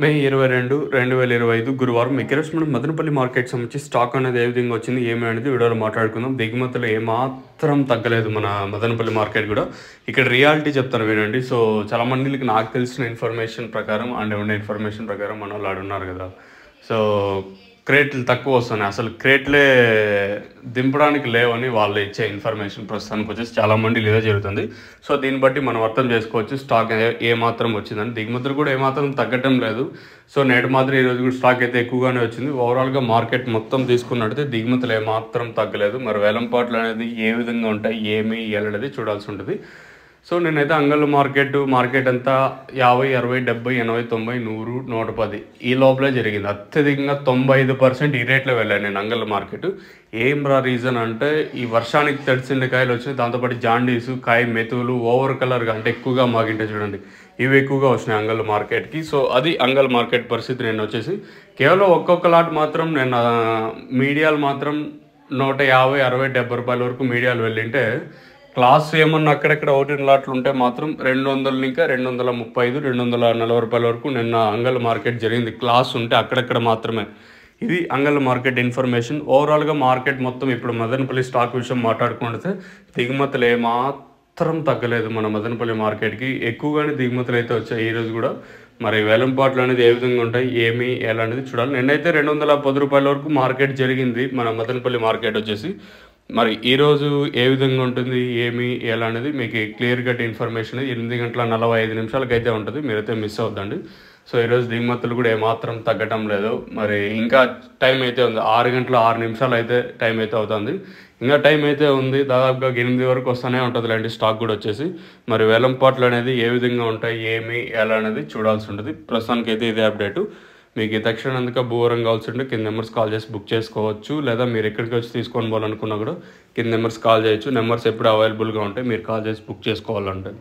మే 22, 2025 గురువారం ఈరోజు మనం మదనపల్లి మార్కెట్ సంబంధించి స్టాక్ అనేది ఏ విధంగా వచ్చింది ఏమి అనేది వీడియోలో మాట్లాడుకుందాం. దిగుమతులు ఏమాత్రం తగ్గలేదు మన మదనపల్లి మార్కెట్ కూడా. ఇక్కడ రియాలిటీ చెప్తాను వినండి. సో చాలా మందికి నాకు తెలిసిన ఇన్ఫర్మేషన్ ప్రకారం అండ్ ఉండే ఇన్ఫర్మేషన్ ప్రకారం మన వాళ్ళు ఆడున్నారు కదా. సో క్రేట్లు తక్కువ వస్తున్నాయి, అసలు క్రేట్లే దింపడానికి లేవని వాళ్ళు ఇచ్చే ఇన్ఫర్మేషన్ ప్రస్తుతానికి వచ్చేసి చాలా మంది ఇదే జరుగుతుంది. సో దీన్ని బట్టి మనం అర్థం చేసుకోవచ్చు స్టాక్ ఏమాత్రం వచ్చిందని. దిగుమతులు కూడా ఏమాత్రం తగ్గటం లేదు. సో నేటి మాత్రం ఈరోజు కూడా స్టాక్ అయితే ఎక్కువగానే వచ్చింది. ఓవరాల్గా మార్కెట్ మొత్తం తీసుకున్నట్టయితే దిగుమతులు ఏమాత్రం తగ్గలేదు. మరి వేలంపాట్లు అనేది ఏ విధంగా ఉంటాయి ఏమి అనేది చూడాల్సి ఉంటుంది. సో నేనైతే అంగళ్ళు మార్కెట్ అంతా 50, 60, 70, 80, 90, 100, 110 ఈ లోపలే జరిగింది. అత్యధికంగా 95% ఈ రేట్లో వెళ్ళాను నేను అంగళ్ళ మార్కెట్. ఏం రీజన్ అంటే ఈ వర్షానికి తడిసిన కాయలు వచ్చినాయి, దాంతోపాటు జాండీసు, కాయ మెతువులు ఓవర్ కలర్గా అంటే ఎక్కువగా మాగింటే చూడండి, ఇవి ఎక్కువగా వచ్చినాయి అంగళ్ళ మార్కెట్కి. సో అది అంగళ్ళ మార్కెట్ పరిస్థితి. నేను వచ్చేసి కేవలం ఒక్కొక్క లాట్ మాత్రం నేను మీడియాలు మాత్రం 150, 60, 70 రూపాయల వరకు మీడియాలు వెళ్ళింటే, క్లాస్ ఏమన్నా అక్కడెక్కడ ఒకటి లాట్లు ఉంటే మాత్రం 200 ఇంకా 235, 240 రూపాయల వరకు నిన్న అంగళ్ళ మార్కెట్ జరిగింది. క్లాస్ ఉంటే అక్కడెక్కడ మాత్రమే. ఇది అంగళ్ళ మార్కెట్ ఇన్ఫర్మేషన్. ఓవరాల్గా మార్కెట్ మొత్తం ఇప్పుడు మదనపల్లి స్టాక్ విషయం మాట్లాడుకుంటే దిగుమతులు ఏమాత్రం తగ్గలేదు మన మదనపల్లి మార్కెట్కి. ఎక్కువగానే దిగుమతులు అయితే వచ్చాయి ఈరోజు కూడా. మరి వేలంపాట్లు అనేది ఏ విధంగా ఉంటాయి ఏమి అనేది చూడాలి. నిన్నైతే 210 రూపాయల వరకు మార్కెట్ జరిగింది మన మదనపల్లి మార్కెట్ వచ్చేసి. మరి ఈరోజు ఏ విధంగా ఉంటుంది ఏమి అనేది మీకు క్లియర్ కట్ ఇన్ఫర్మేషన్ 8:45 అయితే ఉంటుంది. మీరైతే మిస్ అవుద్దండి. సో ఈరోజు దిగుమతులు కూడా ఏమాత్రం తగ్గటం లేదు. మరి ఇంకా టైం అయితే ఉంది, 6 గంటల 6 అయితే టైం అయితే అవుతుంది. ఇంకా టైం అయితే ఉంది, దాదాపుగా 8 వరకు వస్తూనే ఉంటుంది లేండి స్టాక్ కూడా వచ్చేసి. మరి వేలంపాట్లు అనేది ఏ విధంగా ఉంటాయి ఏమి అనేది చూడాల్సి ఉంటుంది. ప్రస్తుతానికి అయితే ఇదే అప్డేటు. మీకు తక్షణందుకు భూవరం కావాల్సి ఉంటే కింద నెంబర్స్ కాల్ చేసి బుక్ చేసుకోవచ్చు. లేదా మీరు ఎక్కడికి వచ్చి తీసుకొని పోవాలనుకున్నా కూడా కింద నెంబర్స్ కాల్ చేయొచ్చు. నెంబర్స్ ఎప్పుడు అవైలబుల్గా ఉంటాయి, మీరు కాల్ చేసి బుక్ చేసుకోవాలంటే.